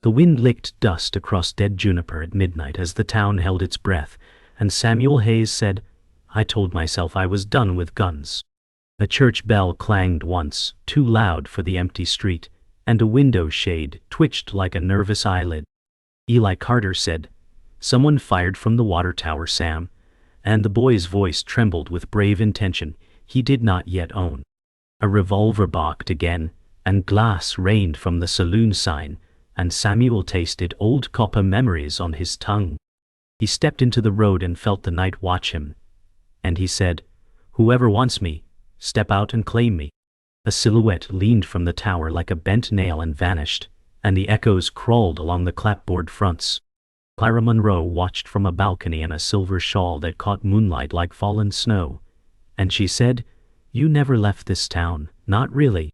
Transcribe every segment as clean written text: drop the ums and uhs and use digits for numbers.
The wind licked dust across Dead Juniper at midnight as the town held its breath, and Samuel Hayes said, "I told myself I was done with guns." A church bell clanged once, too loud for the empty street, and a window shade twitched like a nervous eyelid. Eli Carter said, "Someone fired from the water tower, Sam," and the boy's voice trembled with brave intention he did not yet own. A revolver barked again, and glass rained from the saloon sign, and Samuel tasted old copper memories on his tongue. He stepped into the road and felt the night watch him, and he said, "Whoever wants me, step out and claim me." A silhouette leaned from the tower like a bent nail and vanished, and the echoes crawled along the clapboard fronts. Clara Monroe watched from a balcony in a silver shawl that caught moonlight like fallen snow, and she said, "You never left this town, not really."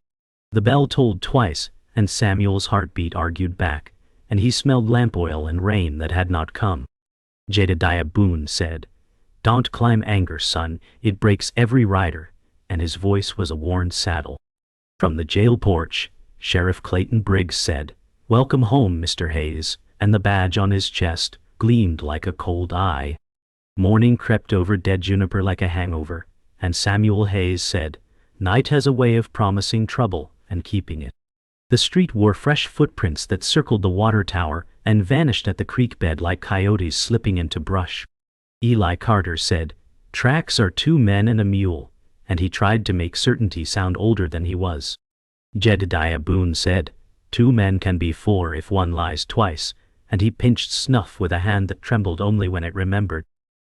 The bell tolled twice, and Samuel's heartbeat argued back, and he smelled lamp oil and rain that had not come. Jedediah Boone said, "Don't climb anger, son, it breaks every rider," and his voice was a worn saddle. From the jail porch, Sheriff Clayton Briggs said, "Welcome home, Mr. Hayes," and the badge on his chest gleamed like a cold eye. Morning crept over Dead Juniper like a hangover, and Samuel Hayes said, "Night has a way of promising trouble and keeping it." The street wore fresh footprints that circled the water tower and vanished at the creek bed like coyotes slipping into brush. Eli Carter said, "Tracks are 2 men and a mule," and he tried to make certainty sound older than he was. Jedediah Boone said, "2 men can be 4 if one lies twice," and he pinched snuff with a hand that trembled only when it remembered.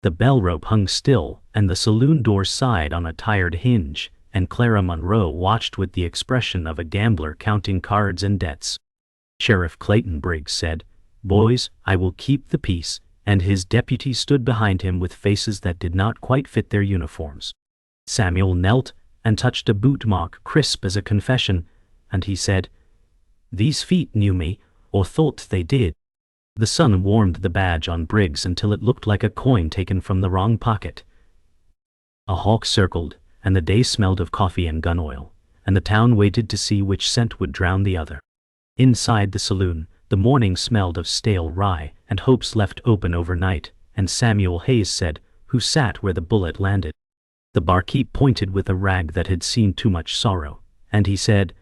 The bell rope hung still, and the saloon door sighed on a tired hinge, and Clara Monroe watched with the expression of a gambler counting cards and debts. Sheriff Clayton Briggs said, "Boys, I will keep the peace," and his deputies stood behind him with faces that did not quite fit their uniforms. Samuel knelt and touched a boot mark crisp as a confession, and he said, "These feet knew me, or thought they did." The sun warmed the badge on Briggs until it looked like a coin taken from the wrong pocket. A hawk circled, and the day smelled of coffee and gun oil, and the town waited to see which scent would drown the other. Inside the saloon, the morning smelled of stale rye and hopes left open overnight, and Samuel Hayes said, "Who sat where the bullet landed?" The barkeep pointed with a rag that had seen too much sorrow, and he said,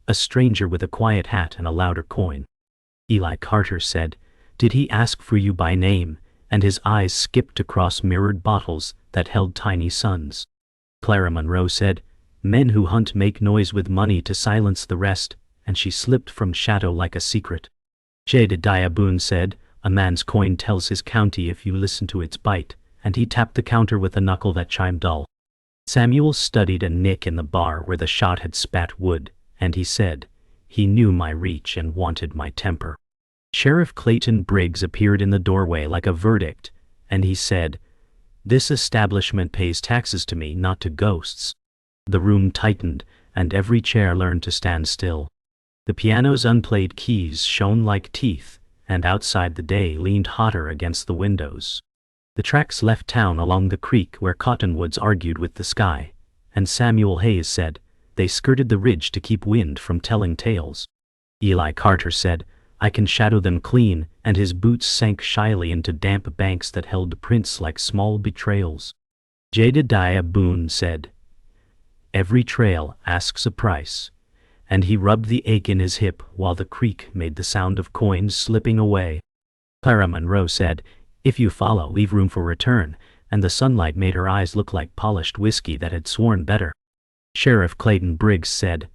"A stranger with a quiet hat and a louder coin." Eli Carter said, "Did he ask for you by name?" and his eyes skipped across mirrored bottles that held tiny suns. Clara Monroe said, "Men who hunt make noise with money to silence the rest," and she slipped from shadow like a secret. Jedediah Boone said, "A man's coin tells his county if you listen to its bite," and he tapped the counter with a knuckle that chimed dull. Samuel studied a nick in the bar where the shot had spat wood, and he said, "He knew my reach and wanted my temper." Sheriff Clayton Briggs appeared in the doorway like a verdict, and he said, "This establishment pays taxes to me, not to ghosts." The room tightened, and every chair learned to stand still. The piano's unplayed keys shone like teeth, and outside the day leaned hotter against the windows. The tracks left town along the creek where cottonwoods argued with the sky, and Samuel Hayes said, "They skirted the ridge to keep wind from telling tales." Eli Carter said, "I can shadow them clean," and his boots sank shyly into damp banks that held prints like small betrayals. Jedediah Boone said, "Every trail asks a price," and he rubbed the ache in his hip while the creek made the sound of coins slipping away. Clara Monroe said, "If you follow, leave room for return," and the sunlight made her eyes look like polished whiskey that had sworn better. Sheriff Clayton Briggs said,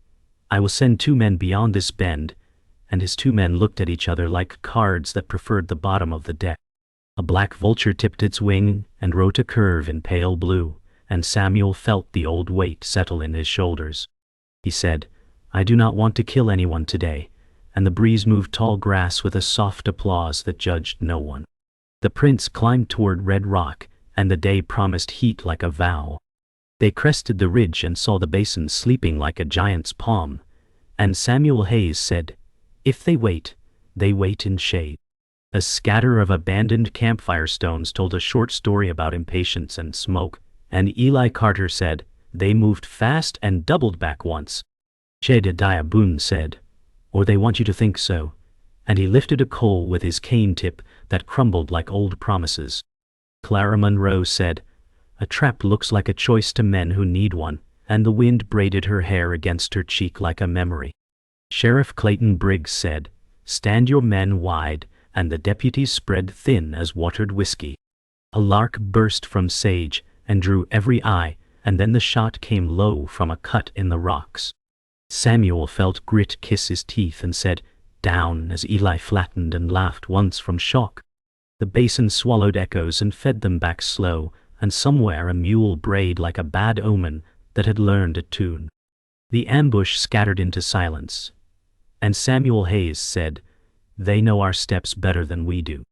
"I will send 2 men beyond this bend," and his 2 men looked at each other like cards that preferred the bottom of the deck. A black vulture tipped its wing and wrote a curve in pale blue, and Samuel felt the old weight settle in his shoulders. He said, "I do not want to kill anyone today," and the breeze moved tall grass with a soft applause that judged no one. The prince climbed toward Red Rock, and the day promised heat like a vow. They crested the ridge and saw the basin sleeping like a giant's palm, and Samuel Hayes said, "If they wait in shade." A scatter of abandoned campfire stones told a short story about impatience and smoke, and Eli Carter said, "They moved fast and doubled back once." Jedediah Boone said, "Or they want you to think so," and he lifted a coal with his cane tip that crumbled like old promises. Clara Monroe said, "A trap looks like a choice to men who need one," and the wind braided her hair against her cheek like a memory. Sheriff Clayton Briggs said, "Stand your men wide," and the deputies spread thin as watered whiskey. A lark burst from sage and drew every eye, and then the shot came low from a cut in the rocks. Samuel felt grit kiss his teeth and said, "Down," as Eli flattened and laughed once from shock. The basin swallowed echoes and fed them back slow, and somewhere a mule brayed like a bad omen that had learned a tune. The ambush scattered into silence, and Samuel Hayes said, "They know our steps better than we do."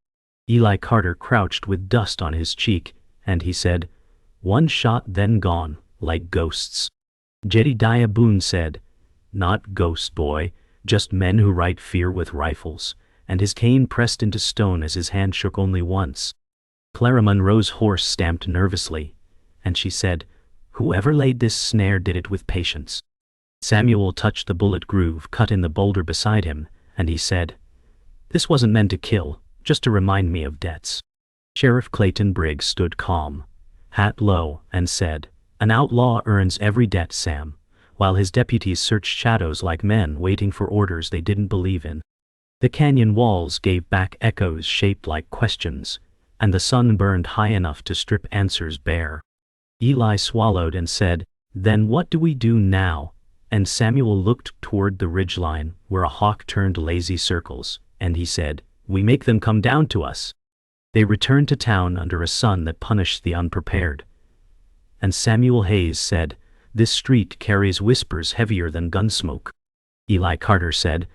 Eli Carter crouched with dust on his cheek, and he said, "One shot then gone, like ghosts." Jedediah Boone said, "Not ghosts, boy, just men who write fear with rifles," and his cane pressed into stone as his hand shook only once. Clara Monroe's horse stamped nervously, and she said, "Whoever laid this snare did it with patience." Samuel touched the bullet groove cut in the boulder beside him, and he said, "This wasn't meant to kill, just to remind me of debts." Sheriff Clayton Briggs stood calm, hat low, and said, "An outlaw earns every debt, Sam," while his deputies searched shadows like men waiting for orders they didn't believe in. The canyon walls gave back echoes shaped like questions, and the sun burned high enough to strip answers bare. Eli swallowed and said, "Then what do we do now?" And Samuel looked toward the ridgeline, where a hawk turned lazy circles, and he said, "We make them come down to us." They returned to town under a sun that punished the unprepared. And Samuel Hayes said, "This street carries whispers heavier than gunsmoke." Eli Carter said,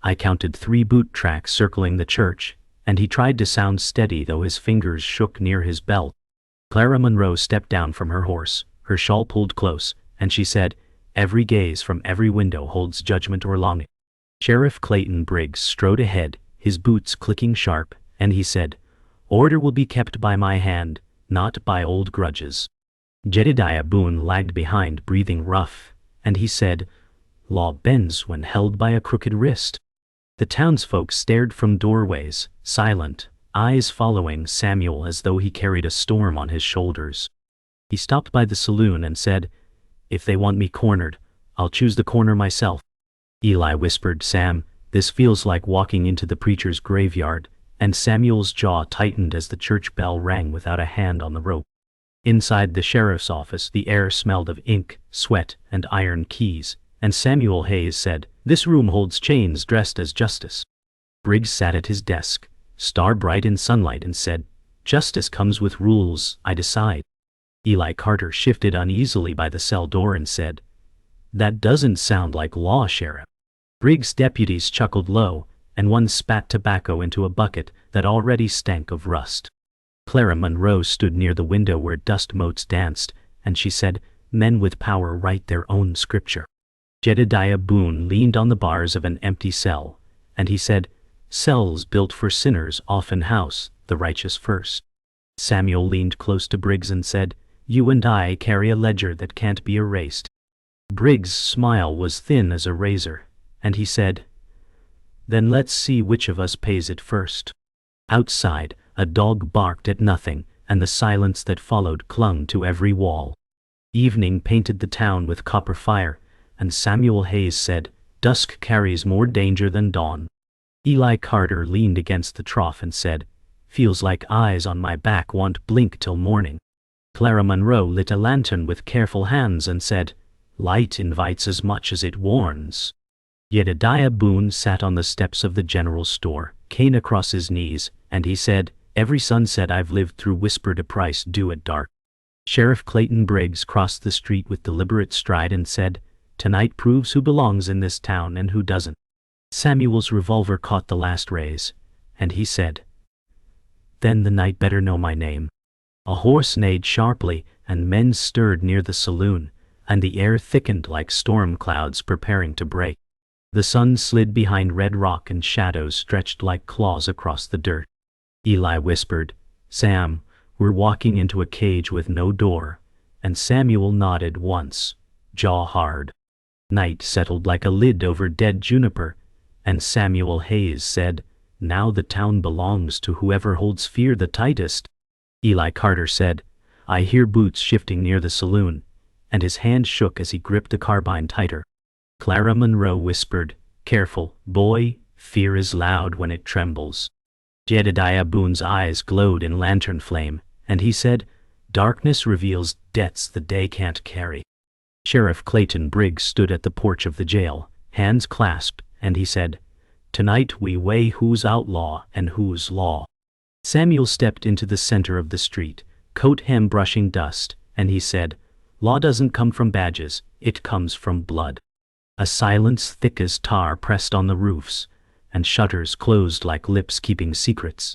"I counted 3 boot tracks circling the church," and he tried to sound steady though his fingers shook near his belt. Clara Monroe stepped down from her horse, her shawl pulled close, and she said, "Every gaze from every window holds judgment or longing." Sheriff Clayton Briggs strode ahead, his boots clicking sharp, and he said, "Order will be kept by my hand, not by old grudges." Jedediah Boone lagged behind, breathing rough, and he said, "Law bends when held by a crooked wrist." The townsfolk stared from doorways, silent, eyes following Samuel as though he carried a storm on his shoulders. He stopped by the saloon and said, "If they want me cornered, I'll choose the corner myself." Eli whispered, "Sam, this feels like walking into the preacher's graveyard," and Samuel's jaw tightened as the church bell rang without a hand on the rope. Inside the sheriff's office, the air smelled of ink, sweat, and iron keys, and Samuel Hayes said, "This room holds chains dressed as justice." Briggs sat at his desk, star bright in sunlight, and said, "Justice comes with rules, I decide." Eli Carter shifted uneasily by the cell door and said, "That doesn't sound like law, Sheriff." Briggs' deputies chuckled low, and one spat tobacco into a bucket that already stank of rust. Clara Monroe stood near the window where dust motes danced, and she said, "Men with power write their own scripture." Jedediah Boone leaned on the bars of an empty cell, and he said, "Cells built for sinners often house the righteous first." Samuel leaned close to Briggs and said, "You and I carry a ledger that can't be erased." Briggs' smile was thin as a razor, and he said, "Then let's see which of us pays it first." Outside, a dog barked at nothing, and the silence that followed clung to every wall. Evening painted the town with copper fire, and Samuel Hayes said, "Dusk carries more danger than dawn." Eli Carter leaned against the trough and said, "Feels like eyes on my back won't blink till morning." Clara Monroe lit a lantern with careful hands and said, "Light invites as much as it warns." Jedediah Boone sat on the steps of the general store, cane across his knees, and he said, "Every sunset I've lived through whispered a price due at dark." Sheriff Clayton Briggs crossed the street with deliberate stride and said, "Tonight proves who belongs in this town and who doesn't." Samuel's revolver caught the last rays, and he said, "Then the night better know my name." A horse neighed sharply, and men stirred near the saloon, and the air thickened like storm clouds preparing to break. The sun slid behind red rock and shadows stretched like claws across the dirt. Eli whispered, "Sam, we're walking into a cage with no door," and Samuel nodded once, jaw hard. Night settled like a lid over Dead Juniper, and Samuel Hayes said, Now the town belongs to whoever holds fear the tightest. Eli Carter said, I hear boots shifting near the saloon, and his hand shook as he gripped the carbine tighter. Clara Monroe whispered, Careful, boy, fear is loud when it trembles. Jedediah Boone's eyes glowed in lantern flame, and he said, Darkness reveals debts the day can't carry. Sheriff Clayton Briggs stood at the porch of the jail, hands clasped, and he said, Tonight we weigh who's outlaw and who's law. Samuel stepped into the center of the street, coat hem brushing dust, and he said, Law doesn't come from badges, it comes from blood. A silence thick as tar pressed on the roofs, and shutters closed like lips keeping secrets.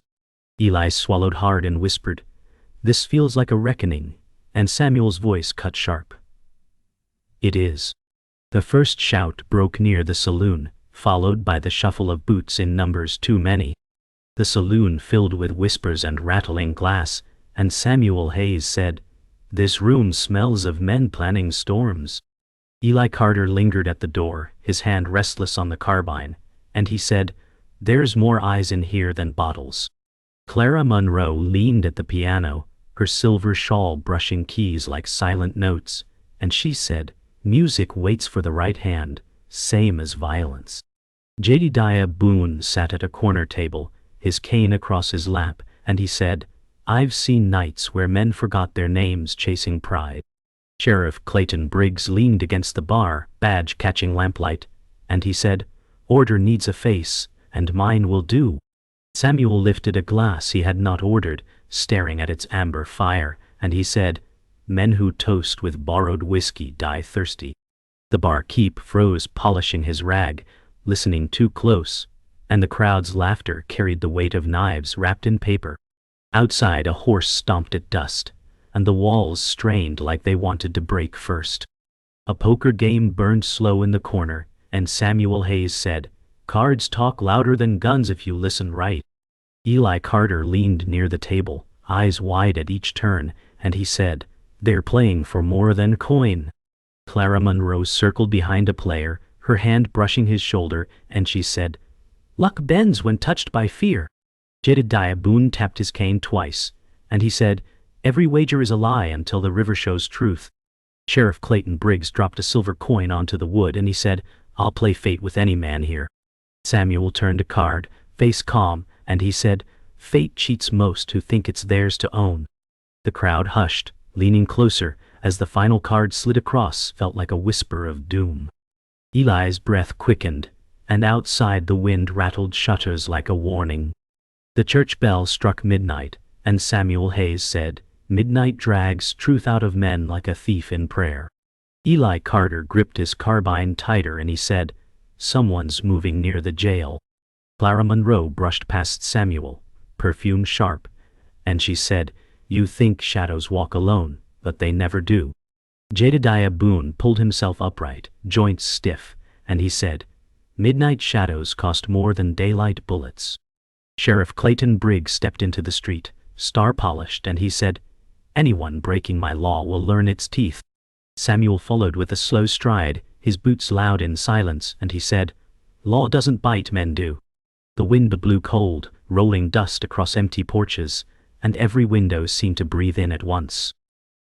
Eli swallowed hard and whispered, This feels like a reckoning, and Samuel's voice cut sharp. It is. The first shout broke near the saloon, followed by the shuffle of boots in numbers too many. The saloon filled with whispers and rattling glass, and Samuel Hayes said, This room smells of men planning storms. Eli Carter lingered at the door, his hand restless on the carbine, and he said, There's more eyes in here than bottles. Clara Monroe leaned at the piano, her silver shawl brushing keys like silent notes, and she said, Music waits for the right hand, same as violence. Jedediah Boone sat at a corner table, his cane across his lap, and he said, I've seen nights where men forgot their names chasing pride. Sheriff Clayton Briggs leaned against the bar, badge catching lamplight, and he said, Order needs a face, and mine will do. Samuel lifted a glass he had not ordered, staring at its amber fire, and he said, Men who toast with borrowed whiskey die thirsty. The barkeep froze polishing his rag, listening too close, and the crowd's laughter carried the weight of knives wrapped in paper. Outside a horse stomped at dust, and the walls strained like they wanted to break first. A poker game burned slow in the corner, and Samuel Hayes said, Cards talk louder than guns if you listen right. Eli Carter leaned near the table, eyes wide at each turn, and he said, They're playing for more than coin. Clara Monroe circled behind a player, her hand brushing his shoulder, and she said, Luck bends when touched by fear. Jedediah Boone tapped his cane twice, and he said, Every wager is a lie until the river shows truth. Sheriff Clayton Briggs dropped a silver coin onto the wood, and he said, I'll play fate with any man here. Samuel turned a card, face calm, and he said, Fate cheats most who think it's theirs to own. The crowd hushed, leaning closer, as the final card slid across felt like a whisper of doom. Eli's breath quickened, and outside the wind rattled shutters like a warning. The church bell struck midnight, and Samuel Hayes said, Midnight drags truth out of men like a thief in prayer. Eli Carter gripped his carbine tighter and he said, Someone's moving near the jail. Clara Monroe brushed past Samuel, perfume sharp, and she said, You think shadows walk alone, but they never do. Jedediah Boone pulled himself upright, joints stiff, and he said, Midnight shadows cost more than daylight bullets. Sheriff Clayton Briggs stepped into the street, star-polished, and he said, Anyone breaking my law will learn its teeth. Samuel followed with a slow stride, his boots loud in silence, and he said, Law doesn't bite, men do. The wind blew cold, rolling dust across empty porches, and every window seemed to breathe in at once.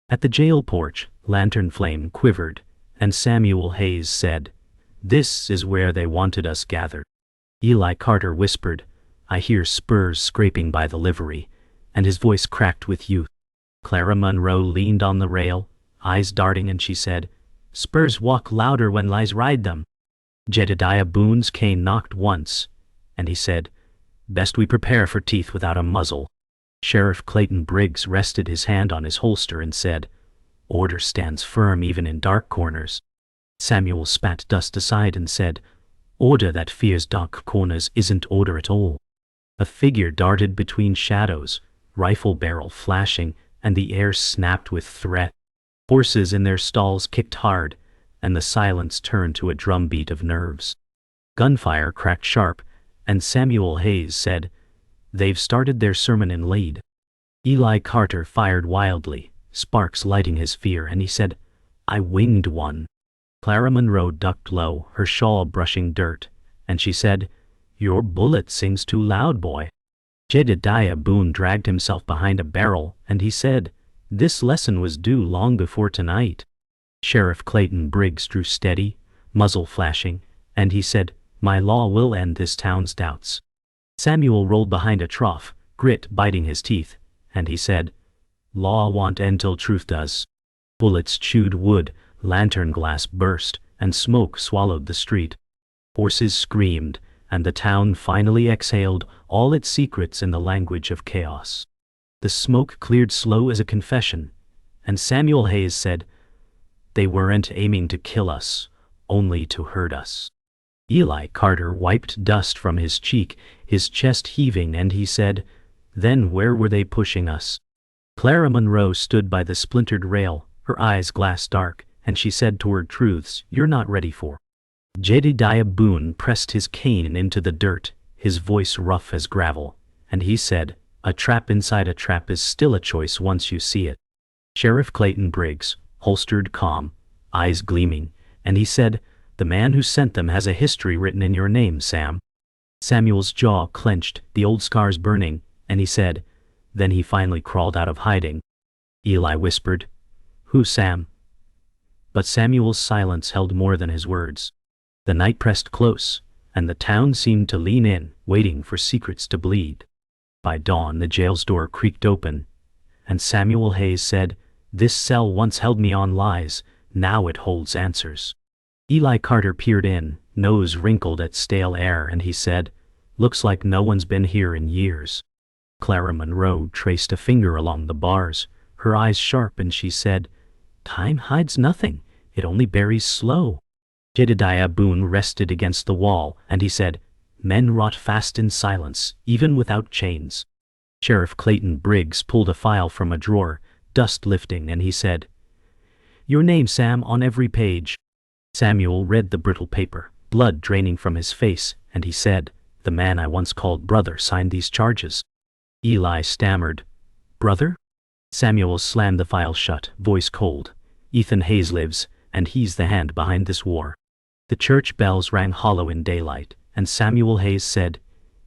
At the jail porch, lantern flame quivered, and Samuel Hayes said, This is where they wanted us gathered. Eli Carter whispered, I hear spurs scraping by the livery, and his voice cracked with youth. Clara Monroe leaned on the rail, eyes darting, and she said, Spurs walk louder when lies ride them. Jedediah Boone's cane knocked once, and he said, Best we prepare for teeth without a muzzle. Sheriff Clayton Briggs rested his hand on his holster and said, Order stands firm even in dark corners. Samuel spat dust aside and said, Order that fears dark corners isn't order at all. A figure darted between shadows, rifle barrel flashing, and the air snapped with threat. Horses in their stalls kicked hard, and the silence turned to a drumbeat of nerves. Gunfire cracked sharp, and Samuel Hayes said, They've started their sermon in lead. Eli Carter fired wildly, sparks lighting his fear, and he said, I winged one. Clara Monroe ducked low, her shawl brushing dirt, and she said, "Your bullet sings too loud, boy." Jedediah Boone dragged himself behind a barrel, and he said, "This lesson was due long before tonight." Sheriff Clayton Briggs drew steady, muzzle flashing, and he said, "My law will end this town's doubts." Samuel rolled behind a trough, grit biting his teeth, and he said, "Law won't end till truth does." Bullets chewed wood, lantern glass burst, and smoke swallowed the street. Horses screamed, and the town finally exhaled all its secrets in the language of chaos. The smoke cleared slow as a confession, and Samuel Hayes said, "They weren't aiming to kill us, only to hurt us." Eli Carter wiped dust from his cheek, his chest heaving, and he said, "Then where were they pushing us?" Clara Monroe stood by the splintered rail, her eyes glass dark, and she said toward truths you're not ready for. Jedediah Boone pressed his cane into the dirt, his voice rough as gravel, and he said, "A trap inside a trap is still a choice once you see it." Sheriff Clayton Briggs, holstered calm, eyes gleaming, and he said, "The man who sent them has a history written in your name, Sam." Samuel's jaw clenched, the old scars burning, and he said, "Then he finally crawled out of hiding." Eli whispered, "Who, Sam?" But Samuel's silence held more than his words. The night pressed close, and the town seemed to lean in, waiting for secrets to bleed. By dawn the jail's door creaked open, and Samuel Hayes said, "This cell once held me on lies, now it holds answers." Eli Carter peered in, nose wrinkled at stale air, and he said, "Looks like no one's been here in years." Clara Monroe traced a finger along the bars, her eyes sharp, and she said, "Time hides nothing, it only buries slow." Jedediah Boone rested against the wall, and he said, "Men rot fast in silence, even without chains." Sheriff Clayton Briggs pulled a file from a drawer, dust lifting, and he said, "Your name, Sam, on every page." Samuel read the brittle paper, blood draining from his face, and he said, "The man I once called brother signed these charges." Eli stammered, "Brother?" Samuel slammed the file shut, voice cold. "Ethan Hayes lives, and he's the hand behind this war." The church bells rang hollow in daylight, and Samuel Hayes said,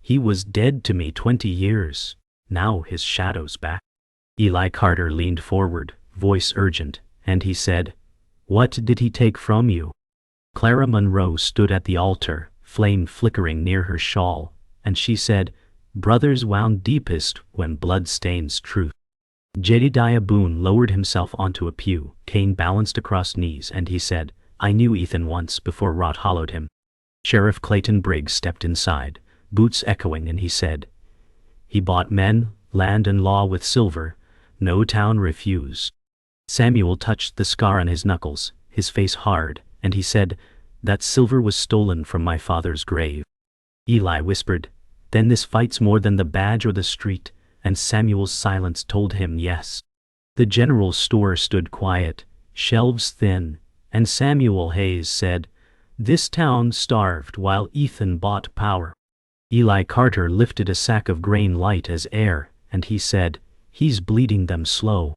"He was dead to me 20 years. Now his shadow's back." Eli Carter leaned forward, voice urgent, and he said, "What did he take from you?" Clara Monroe stood at the altar, flame flickering near her shawl, and she said, "Brothers wound deepest when blood stains truth." Jedediah Boone lowered himself onto a pew, cane balanced across knees, and he said, "I knew Ethan once before rot hollowed him." Sheriff Clayton Briggs stepped inside, boots echoing, and he said, "He bought men, land, and law with silver. No town refused." Samuel touched the scar on his knuckles, his face hard, and he said, "That silver was stolen from my father's grave." Eli whispered, "Then this fight's more than the badge or the street," and Samuel's silence told him yes. The general store stood quiet, shelves thin, and Samuel Hayes said, "This town starved while Ethan bought power." Eli Carter lifted a sack of grain light as air, and he said, "He's bleeding them slow."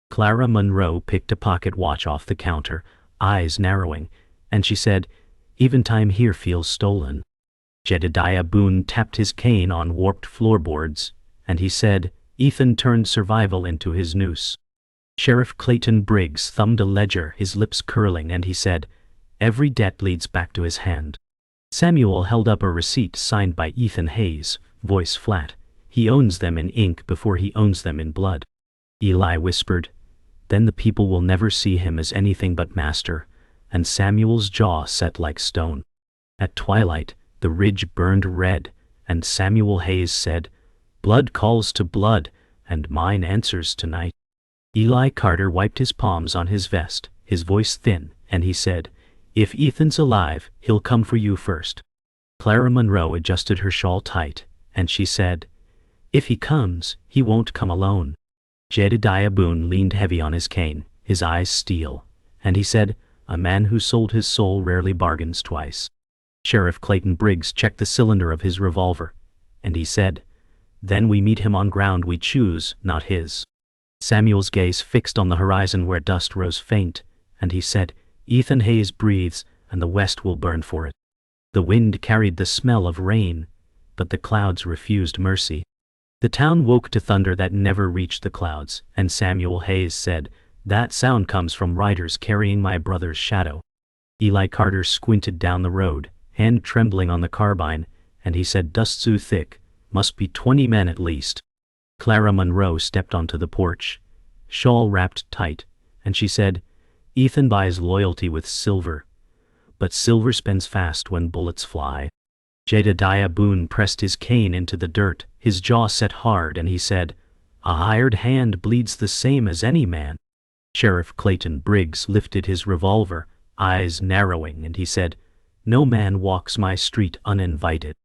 Clara Monroe picked a pocket watch off the counter, eyes narrowing, and she said, "Even time here feels stolen." Jedediah Boone tapped his cane on warped floorboards, and he said, "Ethan turned survival into his noose." Sheriff Clayton Briggs thumbed a ledger, his lips curling, and he said, "Every debt leads back to his hand." Samuel held up a receipt signed by Ethan Hayes, voice flat. "He owns them in ink before he owns them in blood." Eli whispered, "Then the people will never see him as anything but master," and Samuel's jaw set like stone. At twilight, the ridge burned red, and Samuel Hayes said, "Blood calls to blood, and mine answers tonight." Eli Carter wiped his palms on his vest, his voice thin, and he said, "If Ethan's alive, he'll come for you first." Clara Monroe adjusted her shawl tight, and she said, "If he comes, he won't come alone." Jedediah Boone leaned heavy on his cane, his eyes steel, and he said, "A man who sold his soul rarely bargains twice." Sheriff Clayton Briggs checked the cylinder of his revolver, and he said, "Then we meet him on ground we choose, not his." Samuel's gaze fixed on the horizon where dust rose faint, and he said, "Ethan Hayes breathes, and the West will burn for it." The wind carried the smell of rain, but the clouds refused mercy. The town woke to thunder that never reached the clouds, and Samuel Hayes said, "That sound comes from riders carrying my brother's shadow." Eli Carter squinted down the road, hand trembling on the carbine, and he said, "Dust so thick, must be 20 men at least." Clara Monroe stepped onto the porch, shawl wrapped tight, and she said, "Ethan buys loyalty with silver, but silver spends fast when bullets fly." Jedediah Boone pressed his cane into the dirt, his jaw set hard, and he said, "A hired hand bleeds the same as any man." Sheriff Clayton Briggs lifted his revolver, eyes narrowing, and he said, "No man walks my street uninvited."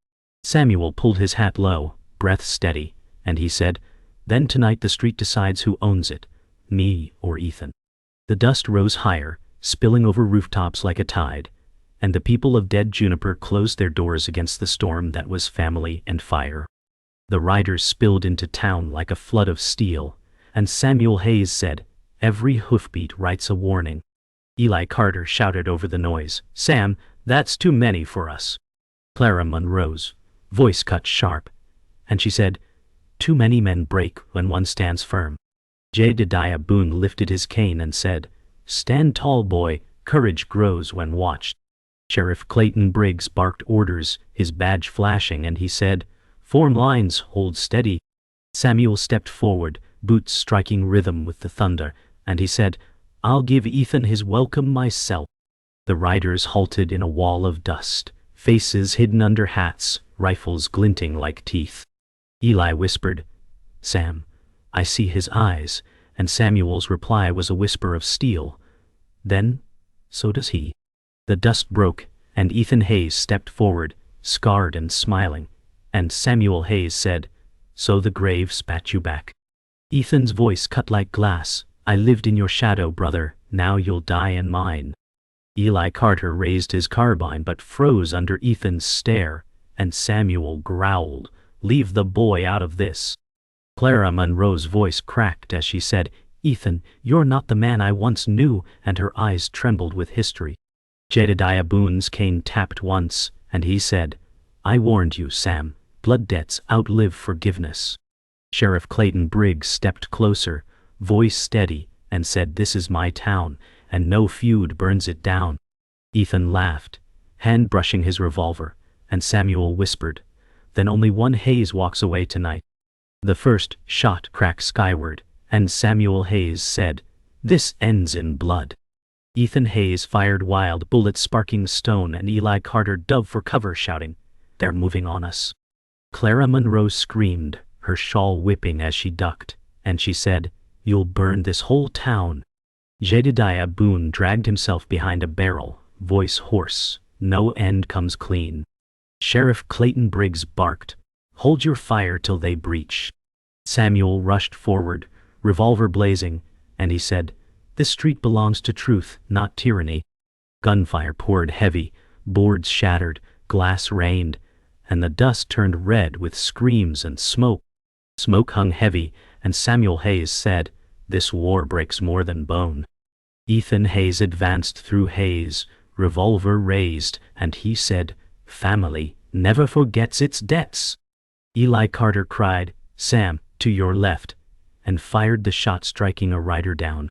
Samuel pulled his hat low, breath steady, and he said, "Then tonight the street decides who owns it, me or Ethan." The dust rose higher, spilling over rooftops like a tide, and the people of Dead Juniper closed their doors against the storm that was family and fire. The riders spilled into town like a flood of steel, and Samuel Hayes said, "Every hoofbeat writes a warning." Eli Carter shouted over the noise, "Sam, that's too many for us." Clara Monroe's voice cut sharp, and she said, "Too many men break when one stands firm." Jedediah Boone lifted his cane and said, "Stand tall, boy, courage grows when watched." Sheriff Clayton Briggs barked orders, his badge flashing, and he said, "Form lines, hold steady." Samuel stepped forward, boots striking rhythm with the thunder, and he said, "I'll give Ethan his welcome myself." The riders halted in a wall of dust, faces hidden under hats, rifles glinting like teeth. Eli whispered, "Sam, I see his eyes," and Samuel's reply was a whisper of steel. "Then, so does he." The dust broke, and Ethan Hayes stepped forward, scarred and smiling, and Samuel Hayes said, "So the grave spat you back." Ethan's voice cut like glass, "I lived in your shadow, brother, now you'll die in mine." Eli Carter raised his carbine but froze under Ethan's stare, and Samuel growled, "Leave the boy out of this." Clara Monroe's voice cracked as she said, "Ethan, you're not the man I once knew," and her eyes trembled with history. Jedediah Boone's cane tapped once, and he said, "I warned you, Sam, blood debts outlive forgiveness." Sheriff Clayton Briggs stepped closer, voice steady, and said, "This is my town, and no feud burns it down." Ethan laughed, hand brushing his revolver, and Samuel whispered, "Then only one Hayes walks away tonight." The first shot cracked skyward, and Samuel Hayes said, "This ends in blood." Ethan Hayes fired wild bullets sparking stone, and Eli Carter dove for cover, shouting, "They're moving on us." Clara Monroe screamed, her shawl whipping as she ducked, and she said, "You'll burn this whole town." Jedediah Boone dragged himself behind a barrel, voice hoarse, "No end comes clean." Sheriff Clayton Briggs barked, "Hold your fire till they breach." Samuel rushed forward, revolver blazing, and he said, "This street belongs to truth, not tyranny." Gunfire poured heavy, boards shattered, glass rained, and the dust turned red with screams and smoke. Smoke hung heavy, and Samuel Hayes said, "This war breaks more than bone." Ethan Hayes advanced through haze, revolver raised, and he said, "Family never forgets its debts." Eli Carter cried, "Sam, to your left," and fired the shot, striking a rider down.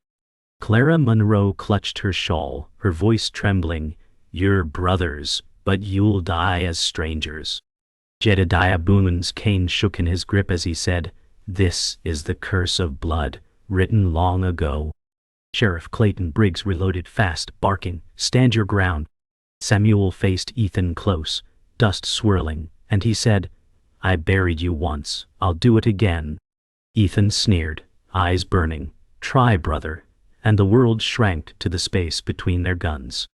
Clara Monroe clutched her shawl, her voice trembling, "You're brothers, but you'll die as strangers." Jedediah Boone's cane shook in his grip as he said, "This is the curse of blood, written long ago." Sheriff Clayton Briggs reloaded fast, barking, "Stand your ground." Samuel faced Ethan close, dust swirling, and he said, "I buried you once, I'll do it again." Ethan sneered, eyes burning, "Try, brother," and the world shrank to the space between their guns.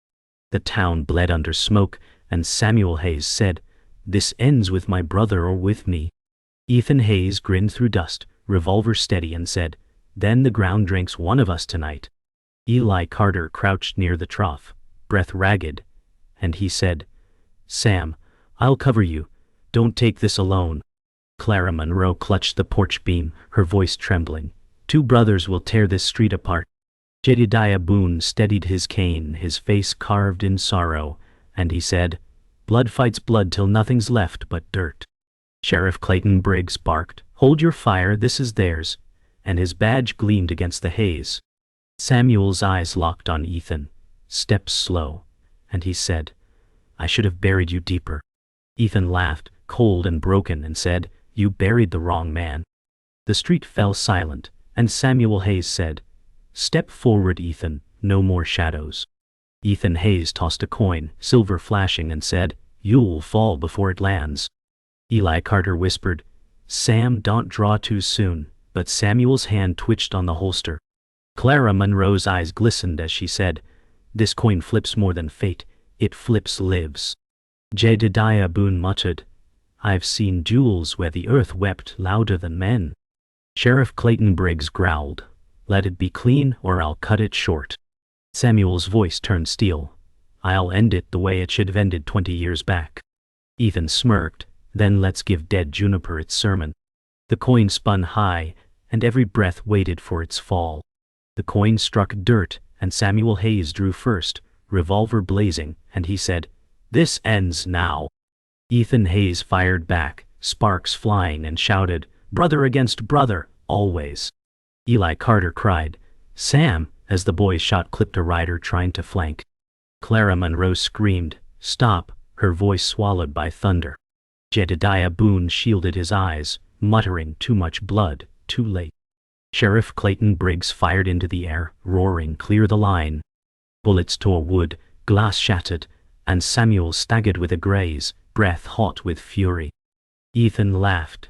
The town bled under smoke, and Samuel Hayes said, "This ends with my brother or with me." Ethan Hayes grinned through dust, revolver steady, and said, "Then the ground drinks one of us tonight." Eli Carter crouched near the trough, breath ragged, and he said, "Sam, I'll cover you. Don't take this alone." Clara Monroe clutched the porch beam, her voice trembling. "Two brothers will tear this street apart." Jedediah Boone steadied his cane, his face carved in sorrow, and he said, "Blood fights blood till nothing's left but dirt." Sheriff Clayton Briggs barked, "Hold your fire, this is theirs," and his badge gleamed against the haze. Samuel's eyes locked on Ethan, steps slow, and he said, "I should have buried you deeper." Ethan laughed, cold and broken, and said, "You buried the wrong man." The street fell silent, and Samuel Hayes said, "Step forward, Ethan, no more shadows." Ethan Hayes tossed a coin, silver flashing, and said, "You'll fall before it lands." Eli Carter whispered, "Sam, don't draw too soon," but Samuel's hand twitched on the holster. Clara Monroe's eyes glistened as she said, "This coin flips more than fate, it flips lives." Jedediah Boone muttered, "I've seen duels where the earth wept louder than men." Sheriff Clayton Briggs growled, "Let it be clean or I'll cut it short." Samuel's voice turned steel, "I'll end it the way it should have ended 20 years back." Ethan smirked, "Then let's give Dead Juniper its sermon." The coin spun high, and every breath waited for its fall. The coin struck dirt, and Samuel Hayes drew first, revolver blazing, and he said, "This ends now." Ethan Hayes fired back, sparks flying, and shouted, "Brother against brother, always." Eli Carter cried, "Sam," as the boy's shot clipped a rider trying to flank. Clara Monroe screamed, "Stop," her voice swallowed by thunder. Jedediah Boone shielded his eyes, muttering, "Too much blood, too late." Sheriff Clayton Briggs fired into the air, roaring, "Clear the line." Bullets tore wood, glass shattered, and Samuel staggered with a graze, breath hot with fury. Ethan laughed,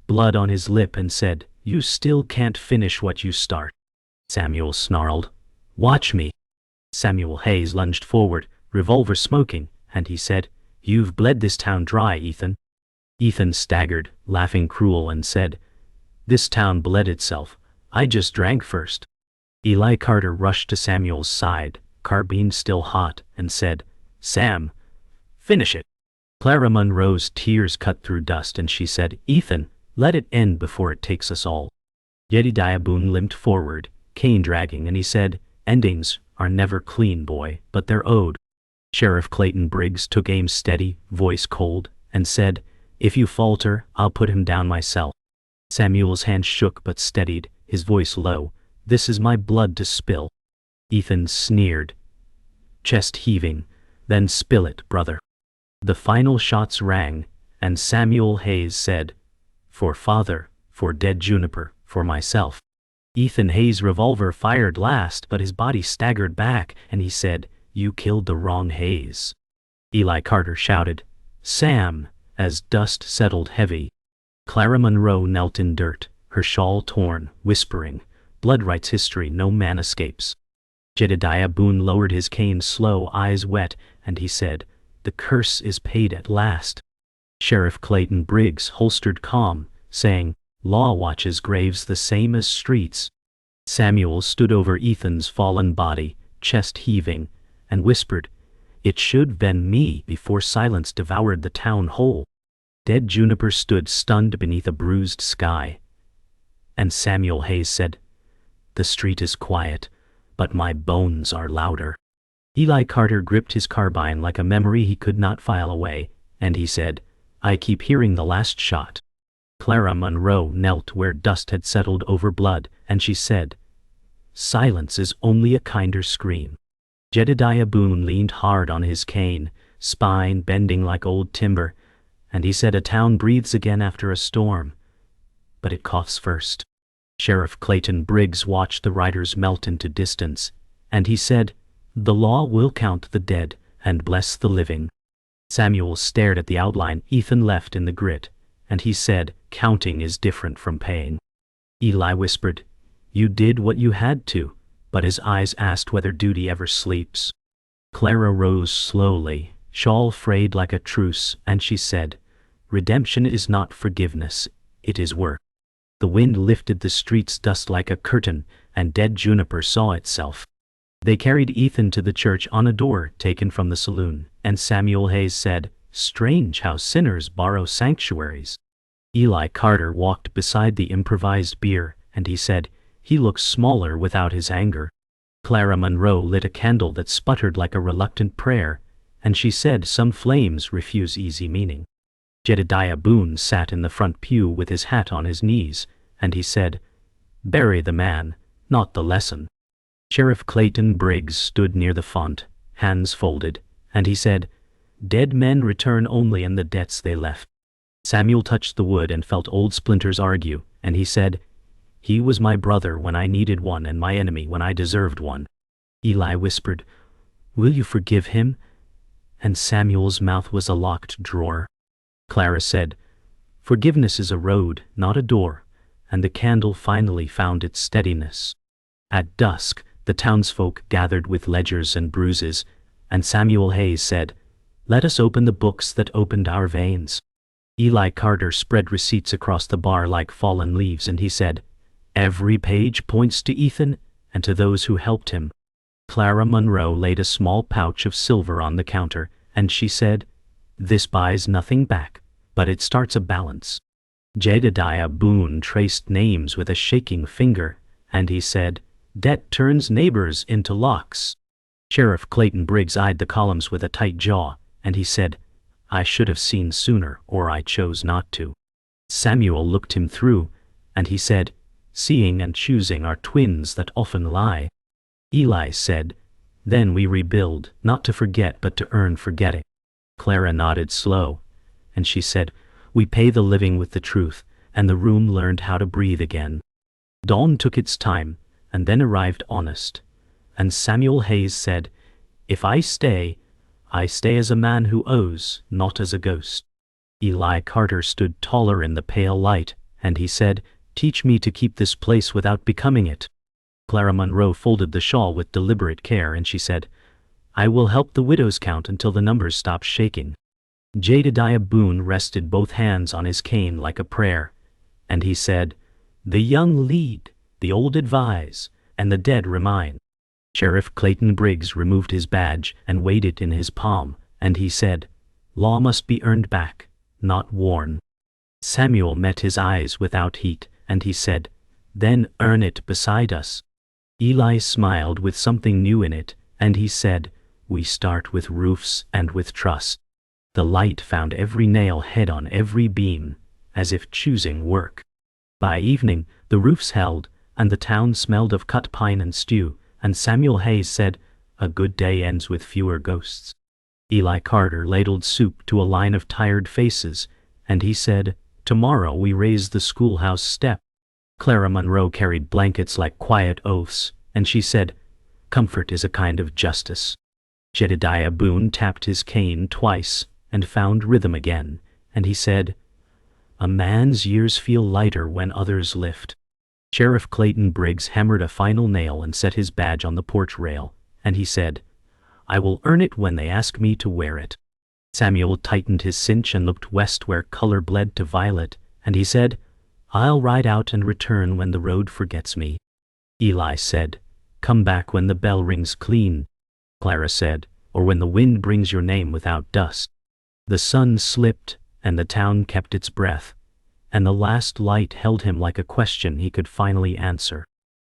blood on his lip, and said, "You still can't finish what you start." Samuel snarled, "Watch me." Samuel Hayes lunged forward, revolver smoking, and he said, "You've bled this town dry, Ethan." Ethan staggered, laughing cruel, and said, "This town bled itself. I just drank first." Eli Carter rushed to Samuel's side, carbine still hot, and said, "Sam, finish it." Clara Monroe's tears cut through dust, and she said, "Ethan, let it end before it takes us all." Jedediah Boone limped forward, cane dragging, and he said, "Endings are never clean, boy, but they're owed." Sheriff Clayton Briggs took aim steady, voice cold, and said, "If you falter, I'll put him down myself." Samuel's hand shook but steadied, his voice low, "This is my blood to spill." Ethan sneered, chest heaving, "Then spill it, brother." The final shots rang, and Samuel Hayes said, "For father, for Dead Juniper, for myself." Ethan Hayes' revolver fired last, but his body staggered back, and he said, "You killed the wrong Hayes." Eli Carter shouted, "Sam," as dust settled heavy. Clara Monroe knelt in dirt, her shawl torn, whispering, "Blood writes history, no man escapes." Jedediah Boone lowered his cane, slow, eyes wet, and he said, "The curse is paid at last." Sheriff Clayton Briggs holstered calm, saying, "Law watches graves the same as streets." Samuel stood over Ethan's fallen body, chest heaving, and whispered, "It should been me," before silence devoured the town whole. Dead Juniper stood stunned beneath a bruised sky, and Samuel Hayes said, "The street is quiet, but my bones are louder." Eli Carter gripped his carbine like a memory he could not file away, and he said, "I keep hearing the last shot." Clara Monroe knelt where dust had settled over blood, and she said, "Silence is only a kinder scream." Jedediah Boone leaned hard on his cane, spine bending like old timber, and he said, "A town breathes again after a storm, but it coughs first." Sheriff Clayton Briggs watched the riders melt into distance, and he said, "The law will count the dead and bless the living." Samuel stared at the outline Ethan left in the grit, and he said, "Counting is different from paying." Eli whispered, "You did what you had to," but his eyes asked whether duty ever sleeps. Clara rose slowly, shawl frayed like a truce, and she said, "Redemption is not forgiveness, it is work." The wind lifted the street's dust like a curtain, and Dead Juniper saw itself. They carried Ethan to the church on a door taken from the saloon, and Samuel Hayes said, "Strange how sinners borrow sanctuaries." Eli Carter walked beside the improvised bier, and he said, "He looks smaller without his anger." Clara Monroe lit a candle that sputtered like a reluctant prayer, and she said, "Some flames refuse easy meaning." Jedediah Boone sat in the front pew with his hat on his knees, and he said, "Bury the man, not the lesson." Sheriff Clayton Briggs stood near the font, hands folded, and he said, "Dead men return only in the debts they left." Samuel touched the wood and felt old splinters argue, and he said, "He was my brother when I needed one and my enemy when I deserved one." Eli whispered, "Will you forgive him?" And Samuel's mouth was a locked drawer. Clara said, "Forgiveness is a road, not a door," and the candle finally found its steadiness. At dusk, the townsfolk gathered with ledgers and bruises, and Samuel Hayes said, "Let us open the books that opened our veins." Eli Carter spread receipts across the bar like fallen leaves, and he said, "Every page points to Ethan and to those who helped him." Clara Monroe laid a small pouch of silver on the counter, and she said, "This buys nothing back, but it starts a balance." Jedediah Boone traced names with a shaking finger, and he said, "Debt turns neighbors into locks." Sheriff Clayton Briggs eyed the columns with a tight jaw, and he said, "I should have seen sooner, or I chose not to." Samuel looked him through, and he said, "Seeing and choosing are twins that often lie." Eli said, "Then we rebuild, not to forget but to earn forgetting." Clara nodded slow, and she said, "We pay the living with the truth," and the room learned how to breathe again. Dawn took its time, and then arrived honest, and Samuel Hayes said, "If I stay as a man who owes, not as a ghost." Eli Carter stood taller in the pale light, and he said, "Teach me to keep this place without becoming it." Clara Monroe folded the shawl with deliberate care, and she said, "I will help the widows count until the numbers stop shaking." Jedediah Boone rested both hands on his cane like a prayer, and he said, "The young lead, the old advise, and the dead remind." Sheriff Clayton Briggs removed his badge and weighed it in his palm, and he said, "Law must be earned back, not worn." Samuel met his eyes without heat, and he said, "Then earn it beside us." Eli smiled with something new in it, and he said, "We start with roofs and with trust." The light found every nail head on every beam, as if choosing work. By evening, the roofs held, and the town smelled of cut pine and stew, and Samuel Hayes said, "A good day ends with fewer ghosts." Eli Carter ladled soup to a line of tired faces, and he said, "Tomorrow we raise the schoolhouse step." Clara Monroe carried blankets like quiet oaths, and she said, "Comfort is a kind of justice." Jedediah Boone tapped his cane twice and found rhythm again, and he said, "A man's years feel lighter when others lift." Sheriff Clayton Briggs hammered a final nail and set his badge on the porch rail, and he said, "I will earn it when they ask me to wear it." Samuel tightened his cinch and looked west where color bled to violet, and he said, "I'll ride out and return when the road forgets me." Eli said, "Come back when the bell rings clean." Clara said, "Or when the wind brings your name without dust." The sun slipped, and the town kept its breath, and the last light held him like a question he could finally answer.